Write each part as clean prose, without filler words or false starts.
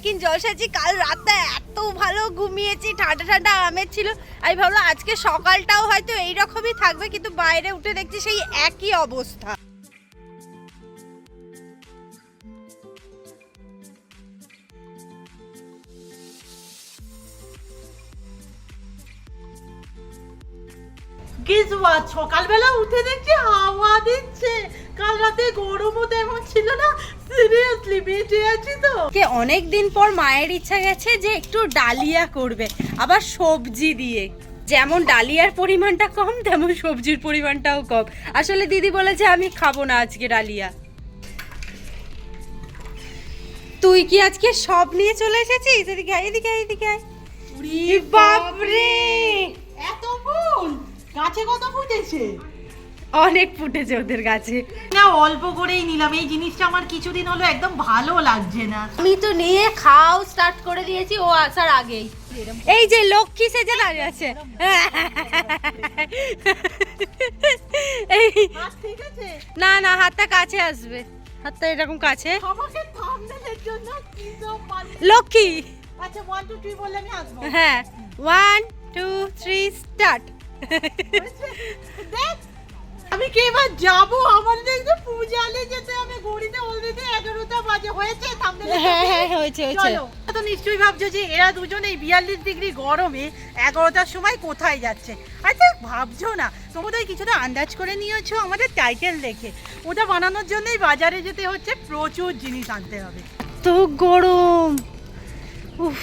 মার্কিন জলসাজি। কাল রাতটা এত ভালো ঘুমিয়েছি, ঠান্ডা ঠান্ডা আমের ছিল। আমি ভাবলাম আজকে সকালটাও হয়তো এইরকমই থাকবে, কিন্তু বাইরে উঠে দেখছি সেই একই অবস্থা। সকালবেলা উঠে দেখছি হাওয়া দিচ্ছে। কাল রাতে গরমও তেমন ছিল না, সিরিয়াসলি বেঁচে আছি তো। অনেক দিন পর মায়ের ইচ্ছা গেছে যে একটু ডালিয়া করবে, আবার সবজি দিয়ে। যেমন ডালিয়ার পরিমাণটা কম, তেমন সবজির পরিমাণটাও কম। আসলে দিদি বলেছে আমি খাবো না আজকে ডালিয়া। তুই কি আজকে সব নিয়ে চলে এসেছিস? এদিকে আয়, এদিকে আয়, এদিকে আয়। বাপরে, এত ফুল! গাছে কত ফুটেছে? অনেক ফুটেছে ওদের গাছে। না, অল্প করেই নিলাম। এই জিনিসটা আমার কিছুদিন হলো একদম ভালো লাগছে না। আমি তো নিয়ে খাও স্টার্ট করে দিয়েছি ও আসার আগেই। এই যে লক্ষ্মী সেজে দাঁড়িয়ে আছে। এই ঠিক আছে, না না, হাতটা কাছে আসবে, হাতটা এরকম কাছে। আমাকে থাম্বনেলের জন্য কি সব লক্ষ্মী। আচ্ছা 1 2 3 বললে আমি আসবো। হ্যাঁ, 1 2 3 স্টার্ট। দেখ আমি কি এবার যাবো? আমাদের একটু পূজালে যেতে হবে। ঘড়িতে অলরেডি 11টা বাজে। হয়েছে থাম্বনেল? হ্যাঁ হ্যাঁ, হয়েছে হয়েছে। চলো। তো নিশ্চয়ই ভাবছো যে এরা দুজন এই 42 ডিগ্রি গরমে 11টার সময় কোথায় যাচ্ছে। আচ্ছা ভাবছো না, তোমাদের কিছুটা আন্দাজ করে নিয়েছো আমাদের টাইটেল দেখে। ওটা বানানোর জন্যই বাজারে যেতে হচ্ছে, প্রচুর জিনিস আনতে হবে। তো গরম। উফ,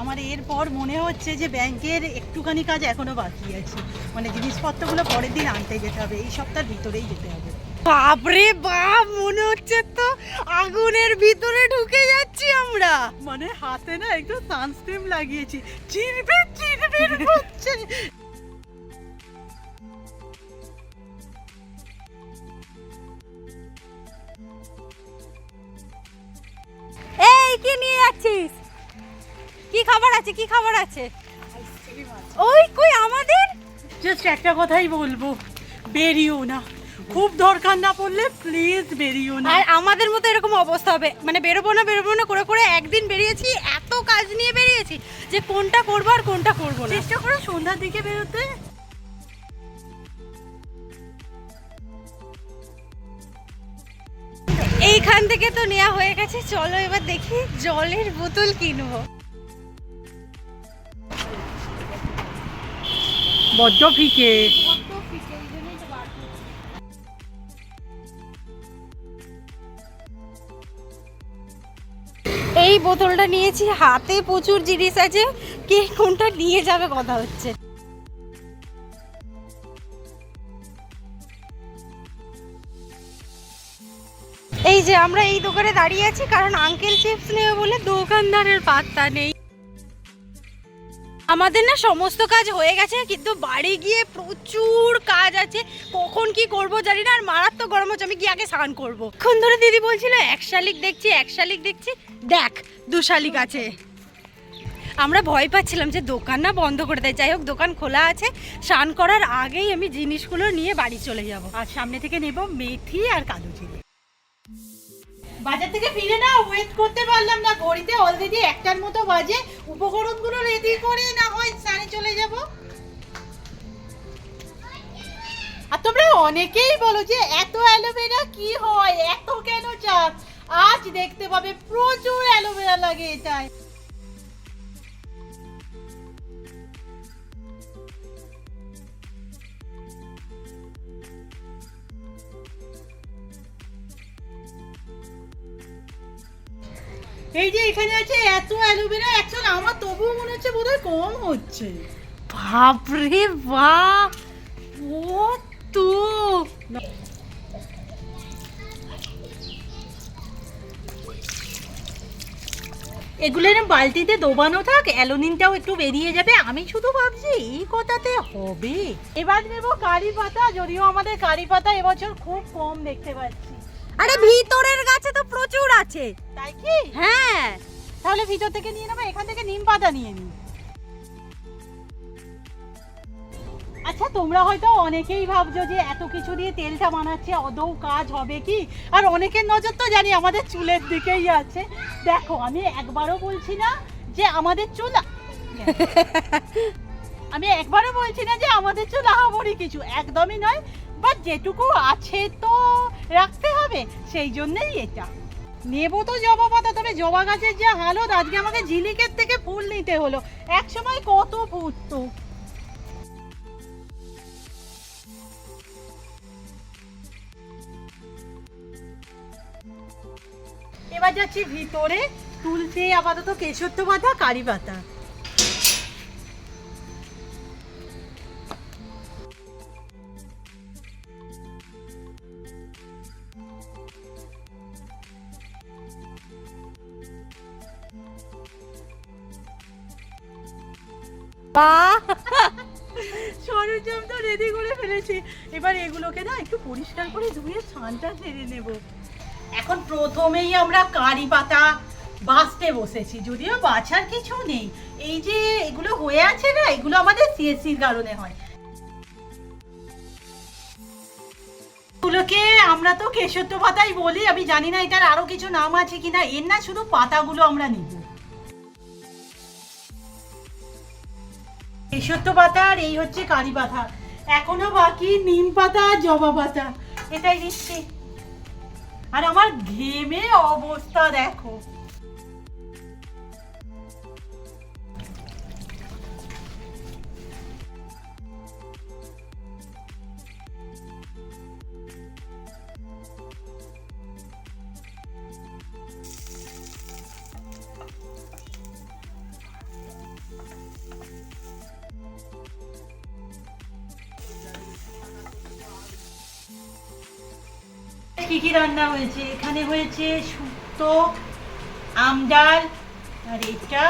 আমার এরপর মনে হচ্ছে যে ব্যাংকের একটুখানি কাজ এখনো বাকি আছে। মানে জিনিসপত্রগুলো পরের দিন আনতে যেতে হবে, এই সপ্তাহের ভিতরেই যেতে হবে। বাপরে বাপ, মনে হচ্ছে তো আগুনের ভিতরে ঢুকে যাচ্ছি আমরা। মানে হাতে না একটু সানস্ক্রিন লাগিয়েছি, চিরবির চিরবির হচ্ছে। এই কি নিয়ে যাচ্ছিস? কি খাবার আছে, কি খাবার আছে? ওই কই আমাদের? জাস্ট একটা কথাই বলবো, বেরিও না। খুব দরকার না পড়লে প্লিজ বেরিও না। আর আমাদের মতো এরকম অবস্থা হবে, মানে বেরোবো না করে করে একদিন বেরিয়েছি, এত কাজ নিয়ে বেরিয়েছি যে কোনটা করবো আর কোনটা করবো না। চেষ্টা করো সন্ধ্যার দিকে বেরোতে। এইখান থেকে তো নেওয়া হয়ে গেছে, চলো এবার দেখি জলের বোতল কিনবো। বড্ড ফিকে। এই বোতলটা নিয়েছি, হাতে প্রচুর জিনিস আছে, কে কোনটা নিয়ে যাবে কথা হচ্ছে। এই যে আমরা এই দোকানে দাঁড়িয়ে আছি, কারণ আঙ্কেল চিপস নেবে বলে দোকানদারের পাত্তা নেই। আমাদের না সমস্ত কাজ হয়ে গেছে, কিন্তু বাড়ি গিয়ে প্রচুর কাজ আছে। কখন কি করব জানি না, আর মারাত্মক গরম হচ্ছে। আমি কি আগে স্নান করবো? এখন ধরে দিদি বলছিল এক শালিক দেখছি, এক শালিক দেখছি, দেখ 2 শালিক আছে। আমরা ভয় পাচ্ছিলাম যে দোকান না বন্ধ করে দেয়। যাই হোক, দোকান খোলা আছে। স্নান করার আগেই আমি জিনিসগুলো নিয়ে বাড়ি চলে যাব। আর সামনে থেকে নেব মেথি আর কালো জিরে। বাজার থেকে ফিরে না ওয়েট করতে পারলাম না, ঘড়িতে অলরেডি 1টার মতো বাজে। উপকরণগুলো রেডি করে না হয় স্নানে চলে যাব। আর তোমরা অনেকেই বলো যে এত অ্যালোভেরা কি হয়, এত কেন চাস? আজ দেখতে পাবে প্রচুর অ্যালোভেরা লাগে এটায়। এই যে এখানে আছে এত অ্যালোভেরা, অ্যাকচুয়ালি আমার তবুও মনে হচ্ছে বোধহয় কম হচ্ছে। বাপরে বাপ, ও তো এগুলো এরকম বালতিতে দোবানো থাক, অ্যালোনিনটাও একটু বেরিয়ে যাবে। আমি শুধু ভাবছি এই কথাতে হবে। এবার নেব কারি পাতা, যদিও আমাদের কারি পাতা এবছর খুব কম দেখতে পাচ্ছি। আরে ভিতরের গাছে তো প্রচুর আছে। তাই কি? হ্যাঁ, তাহলে ভিতর থেকে নিয়ে নেবো, এখান থেকে নিম পাতা নিয়ে নিই। আচ্ছা তোমরা হয়তো অনেকেই ভাবছো যে এত কিছু দিয়ে তেলটা বানাচ্ছে, আদৌ কাজ হবে কি? আর অনেকের নজর তো জানি আমাদের চুলের দিকেই আছে। দেখো আমি একবারও বলছি না যে আমাদের চুল আমি একবারও বলছি না যে আমাদের চুল আহামরি কিছু, একদমই নয়। বাট যেটুকু আছে তো রাখতে হবে, সেই জন্যই এটা নেবো। তো জবা পাতা, তবে জবা গাছের যা হালত, আজকে আমাকে ঝিলিকের থেকে ফুল নিতে হলো। এক সময় কত ফুটতো। এবার যাচ্ছি ভিতরে, তুলসী, আপাতত কেশরত্ব পাতা, কারি পাতা। সরঞ্জাম তো রেডি করে ফেলেছি, এবার এগুলোকে না একটু পরিষ্কার করে ধুয়ে ছানটা ছেড়ে নেব। এখন প্রথমেই আমরা কারি পাতা বাছতে বসেছি, যদিও বাছার কিছু নেই। এই যে এগুলো হয়ে আছে না, এগুলো আমাদের সিএসসির কারণে হয়। এগুলোকে আমরা তো কেশরত্ব পাতাই বলি, আমি জানি না এটার আরো কিছু নাম আছে কিনা। এর না শুধু পাতাগুলো আমরা নিব। কেশরত্ব পাতা আর এই হচ্ছে কারি পাতা, এখনো বাকি নিম পাতা আর জবা পাতা, এটাই দিচ্ছি। আর আমার ঘেমে অবস্থা দেখো। কি কি রান্না হয়েছে এখানে? হয়েছে শুক্তো, আমডাল, আর এটা,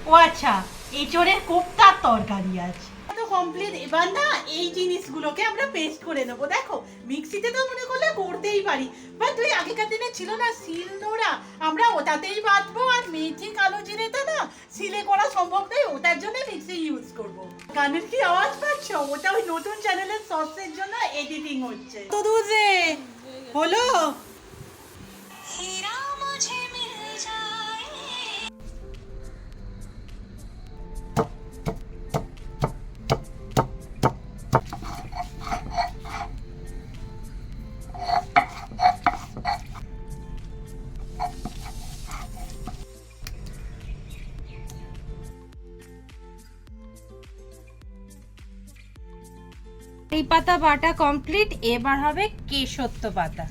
ও আচ্ছা, এঁচোড়ের কোপ্তার তরকারি আছে। তো কমপ্লিট। এবার না এই জিনিসগুলোকে আমরা পেস্ট করে নেবো। দেখো মিক্সিতে তো মনে করলে করতেই পারি, বাট ওই আগেকার দিনে ছিল না শিল নোড়া, আমরা ওটাতেই বাটবো। আর মেথি কালো জিরেটা না শিলে করা সম্ভব নয়, ওটার জন্য মিক্সি ইউজ করব। গানের কি আওয়াজ পাচ্ছ? ওটা ওই নতুন চ্যানেলের শর্টসের জন্য এডিটিং হচ্ছে। তো দুজে হলো। এই পাতা বাটা কমপ্লিট, এবার হবে কেশরত্ব পাতা।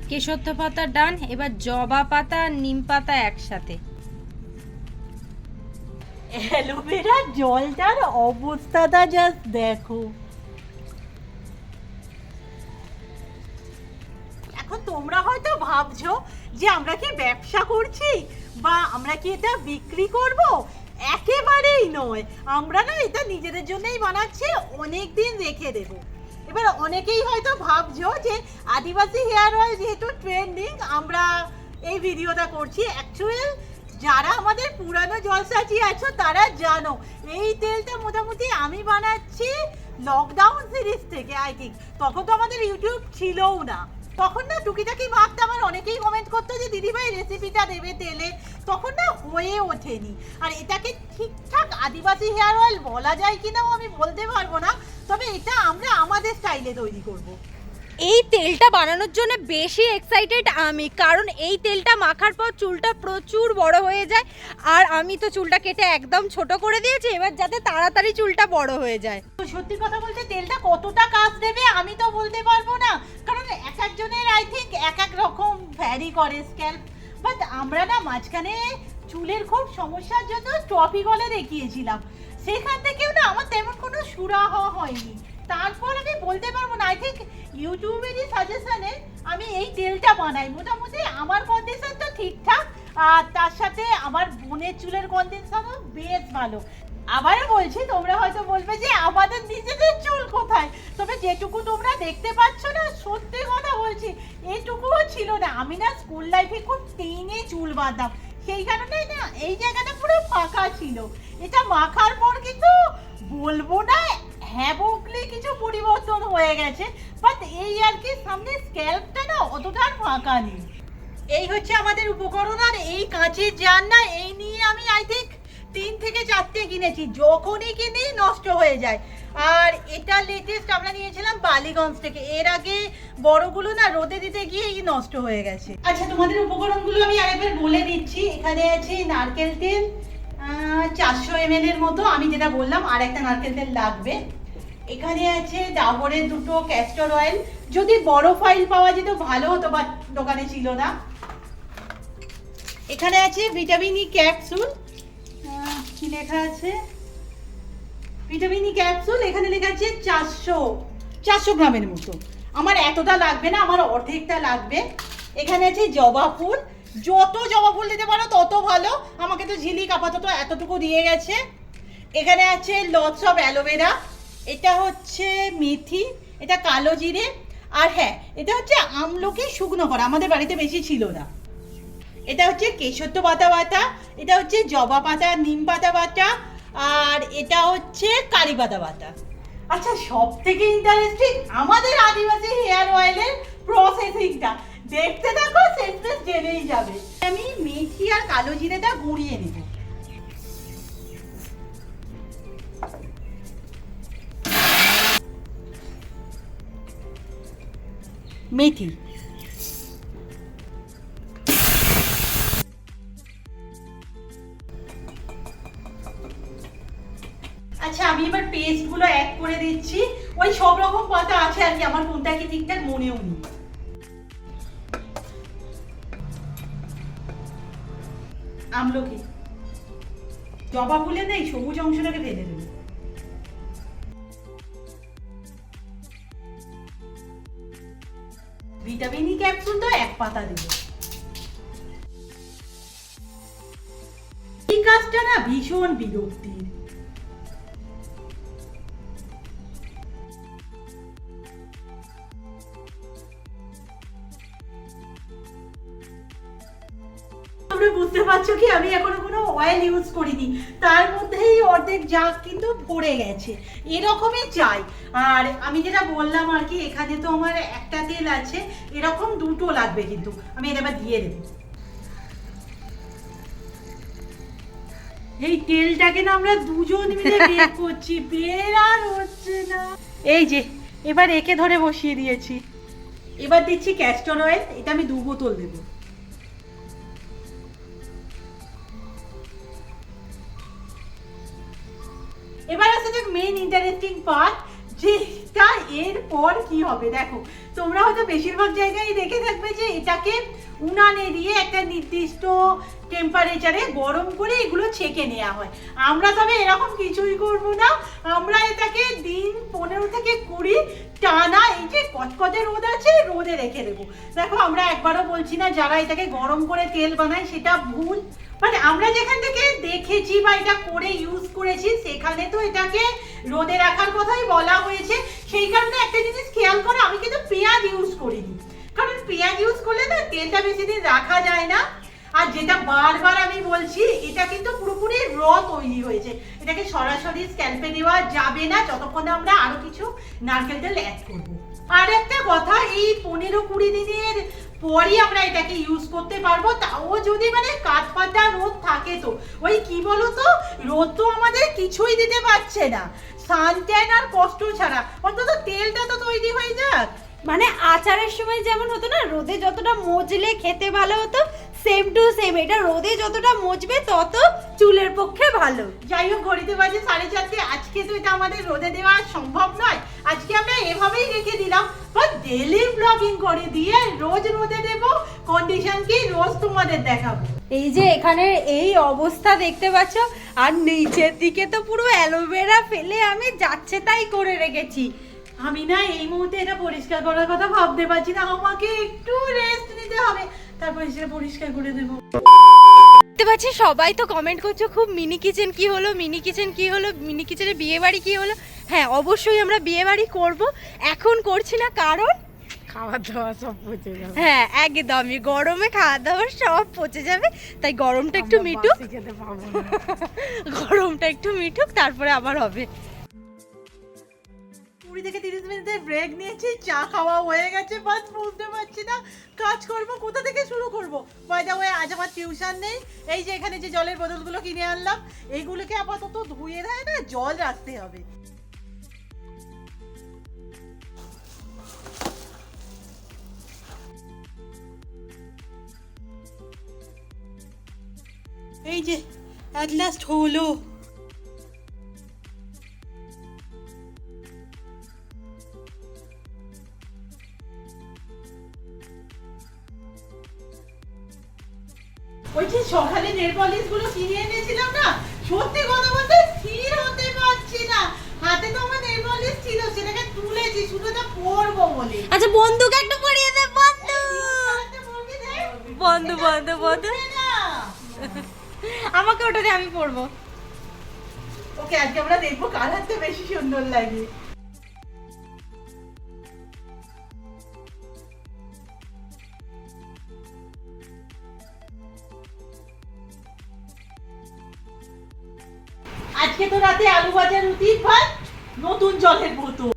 কেশরত্ব পাতা ডান, এবার জবা পাতা আর নিম পাতা একসাথে। অ্যালোভেরা জলটার অবস্থাটা জাস্ট দেখো। এখন তোমরা হয়তো ভাবছো যে আমরা কি ব্যবসা করছি বা আমরা কি এটা বিক্রি করব। একেবারেই নয়, আমরা না এটা নিজেদের জন্যই বানাচ্ছি, অনেক দিন রেখে দেব। এবার অনেকেই হয়তো ভাবছো যে আদিবাসী হেয়ার অয়েল যেহেতু ট্রেন্ডিং, আমরা এই ভিডিওটা করছি। অ্যাকচুয়াল যারা আমাদের পুরানো জলসাচি আছো তারা জানো এই তেলটা মোটামুটি আমি বানাচ্ছি লকডাউন সিরিজ থেকে। আই থিঙ্ক তখন তো আমাদের ইউটিউব ছিলও না, তখন না টুকিটাকি ভাবতাম। আর অনেকেই কমেন্ট করতো যে দিদিভাই রেসিপিটা দেবে তেলে, তখন না হয়ে ওঠেনি। আর এটাকে ঠিকঠাক আদিবাসী হেয়ার অয়েল বলা যায় কিনাও আমি বলতে পারবো না, তবে এটা আমরা আমাদের স্টাইলে তৈরি করব। এই তেলটা বানানোর জন্য বেশি এক্সাইটেড আমি, কারণ এই তেলটা মাখার পর চুলটা প্রচুর বড় হয়ে যায়। আর আমি তো চুলটা কেটে একদম ছোট করে দিয়েছি, এবার যাতে তাড়াতাড়ি চুলটা বড় হয়ে যায়। তো সত্যি কথা বলতে তেলটা কতটা কাজ দেবে আমি তো বলতে পারবো না, কারণ এক একজনের আই থিঙ্ক এক এক রকম ভ্যারি করে স্ক্যাল্প। বাট আমরা না মাঝখানে চুলের খুব সমস্যার জন্য টপিকলে দেখিয়েছিলাম, সেখান থেকেও না আমার তেমন কোনো সুরাহ হয়নি। তারপর আমি বলতে পারবো না, আই থিঙ্ক ইউটিউবেরই সাজেশনে আমি এই তেলটা বানাই। মোটামুটি আমার কন্ডিশন তো ঠিকঠাক, আর তার সাথে আমার বোনের চুলের কন্ডিশনও বেশ ভালো। আবারও বলছি, তোমরা হয়তো বলবে যে আমাদের নিজেদের চুল কোথায়, তবে যেটুকু তোমরা দেখতে পাচ্ছ না, সত্যি কথা বলছি, এইটুকুও ছিল না। আমি না স্কুল লাইফে খুব টেনে চুল বাঁধতাম, সেই কারণে না এই জায়গাটা পুরো ফাঁকা ছিল। এটা মাখার পর কিন্তু বলবো না হ্যাবকলি কিছু পরিবর্তন হয়ে গেছে, বাট এই আর কি সামনে স্ক্যাল্পটা না অতটা আর ফাঁকা নেই। এই হচ্ছে আমাদের উপকরণ। আর এই কাঁচের জার না এই নিয়ে আমি আই থিঙ্ক 3 থেকে 4টে কিনেছি, যখনই কিনি নষ্ট হয়ে যায়। আর এটা লেটেস্ট আমরা নিয়েছিলাম বালিগঞ্জ থেকে, এর আগে বড়গুলো না রোদে দিতে গিয়েই নষ্ট হয়ে গেছে। আচ্ছা তোমাদের উপকরণগুলো আমি আরেকবার বলে দিচ্ছি। এখানে আছে নারকেল তেল 400 ml এর মতো, আমি যেটা বললাম, আর একটা নারকেল তেল লাগবে। এখানে আছে ডাবরের 2টো ক্যাস্টর অয়েল, যদি বড় ফাইল পাওয়া যেত ভালো হতো, বাট দোকানে ছিল না। এখানে আছে ভিটামিন ই ক্যাপসুল, কি লেখা আছে ভিটামিন ই ক্যাপসুল, এখানে লেখা আছে 400 গ্রামের মতো। আমার এতটা লাগবে না, আমার অর্ধেকটা লাগবে। এখানে আছে জবা ফুল, যত জবা ফুল দিতে পারো তত ভালো, আমাকে তো ঝিলিক আপাতত এতটুকু দিয়ে গেছে। এখানে আছে লটস অফ অ্যালোভেরা, এটা হচ্ছে মেথি, এটা কালো জিরে, আর হ্যাঁ এটা হচ্ছে আমলকি শুকনো করা, আমাদের বাড়িতে বেশি ছিল না। এটা হচ্ছে কেশর পাতা বাটা, এটা হচ্ছে জবা পাতা নিম পাতা বাটা, আর এটা হচ্ছে কারি পাতা বাটা। আচ্ছা সব থেকে ইন্টারেস্টিং আমাদের আদিবাসী হেয়ার অয়েলের প্রসেসিংটা, দেখতে থাকো সেন্টেন্স জেনেই যাবে। আমি মেথি আর কালো জিরেটা গুঁড়িয়ে নেব। মেথি, আচ্ছা আমি এবার পেস্টগুলো অ্যাড করে দিচ্ছি। ওই সব রকম পাতা আছে আর কি, আমার কোনটা কি ঠিকঠাক মনেও নেই। আমলকি, জবা ফুলে নেই, সবুজ অংশটাকে ফেলে দেবো। ভিটামিন ই ক্যাপসুল তো 1 পাতা দেবো। এই কাজটা না ভীষণ বিরক্তির। বুঝতে পারছো কি আমি এখনো কোনো অয়েল ইউজ করিনি, তার মধ্যেই অর্ধেক জাগ কিন্তু ভরে গেছে, এরকমই চাই। আর আমি যেটা বললাম আর কি, এখানে তো আমার একটা তেল আছে, এরকম 2টো লাগবে, কিন্তু আমি এটা এবার দিয়ে দেবো। এই তেলটাকে না আমরা দুজন মিলে বের করছি, বের আর হচ্ছে না। এই যে এবার একে ধরে বসিয়ে দিয়েছি। এবার দিচ্ছি ক্যাস্টর অয়েল, এটা আমি 2 বোতল দেবো। এবার আসলে মেইন ইন্টারেস্টিং পার্ট, যেটা এরপর কি হবে। দেখো তোমরা হয়তো বেশিরভাগ জায়গায় দেখে থাকবে যে এটাকে উনানে দিয়ে একটা নির্দিষ্ট টেম্পারেচারে গরম করে এগুলো ছেঁকে নেওয়া হয়। আমরা তবে এরকম কিছুই করব না, আমরা এটাকে দিন 15 থেকে 20 টানা, এই যে কটকটে রোদ আছে, রোদে রেখে দেবো। দেখো আমরা একবারও বলছি না যারা এটাকে গরম করে তেল বানায় সেটা ভুল, মানে আমরা যেখান থেকে দেখেছি বা এটা করে ইউজ করেছি সেখানে তো এটাকে রোদে রাখার কথাই বলা হয়েছে। সেই কারণে একটা জিনিস খেয়াল করো, আমি কিন্তু পেঁয়াজ ইউজ করিনি, কারণ পেঁয়াজ ইউজ করলে না তেলটা বেশি দিন রাখা যায় না। আর যেটা বারবার আমি বলছি, এটা কিন্তু পুরোপুরি র তৈরি হয়েছে, এটাকে সরাসরি স্ক্যাল্পে দেওয়া যাবে না যতক্ষণ আমরা আরো কিছু নারকেল তেল অ্যাড করবো। আর একটা কথা, এই 15-20 দিনের পরই আমরা এটাকে ইউজ করতে পারবো, তাও যদি মানে কাঠপাটা রোদ থাকে। তো ওই কি বলতো, রোদ তো আমাদের কিছুই দিতে পারছে না, সানট্যান আর কষ্ট ছাড়া, অন্তত তেলটা তো তৈরি হয়ে যাক। মানে আচারের সময় যেমন হতো না, রোদে যতটা মজলে খেতে ভালো হতো, সেম টু সেম এটা রোদে যতটা মজবে তত চুলের পক্ষে ভালো। যাই হোক, ঘড়িতে বাজে 4:30। আজকে তো এটা আমাদের রোদে দেওয়া সম্ভব নয়, আজকে আমরা এভাবেই রেখে দিলাম। বাট ডেলি ব্লগিং করে দিয়ে রোজ রোদে দেব, কন্ডিশন কি রোজ তোমাদের দেখাবো। এই যে এখানে এই অবস্থা দেখতে পাচ্ছ, আর নিচের দিকে তো পুরো অ্যালোভেরা ফেলে আমি যাচ্ছে তাই করে রেখেছি। আমি না এই মুহূর্তে এটা পরিষ্কার করার কথা ভাবতে পারছি না, আমাকে একটু রেস্ট নিতে হবে, তারপর সেটা পরিষ্কার করে দেবো। দেখতে পাচ্ছি সবাই তো কমেন্ট করছো খুব, মিনি কিচেন কি হলো, মিনি কিচেন কি হলো, মিনি কিচেনে বিয়ে বাড়ি কি হলো। হ্যাঁ অবশ্যই আমরা বিয়ে বাড়ি করবো, এখন করছি না, কারণ খাবার দাবার সব পচে যাবে। হ্যাঁ একদমই, গরমে খাওয়া দাওয়া সব পচে যাবে, তাই গরমটা একটু মিটুক, খেতে পাবো না। গরমটা একটু মিটুক, তারপরে আবার হবে। 20 থেকে 30 মিনিটের ব্রেক নিয়েছি, চা খাওয়া হয়ে গেছে, বাস বুঝতে পারছি না কাজ করব কোথা থেকে শুরু করব। বাই দ্য ওয়ে, আজ আমার টিউশন নেই। এই যে এখানে যে জলের বোতলগুলো কিনে আনলাম, এইগুলোকে আপাতত ধুয়ে দেয় না, জল রাখতে হবে। এই যে অ্যাট লাস্ট হলো। ওই যে সকালে নেল পলিশ গুলো কিনে এনেছিলাম না, সত্যি কথা বলতে স্থির হতে পারছি না। হাতে তো আমার নেল পলিশ ছিল, সেটাকে তুলেছি শুধু এটা পরবো বলে। আচ্ছা বন্ধুকে একটা পরিয়ে দে, বন্ধু বন্ধু বন্ধু বন্ধু, আমাকে ওটা দিয়ে আমি পরবো। ওকে, আজকে আমরা দেখবো কার হাতে বেশি সুন্দর লাগে। আজকে তো রাতে আলু ভাজা, রুটি, ভাত, নতুন জলের বোতল।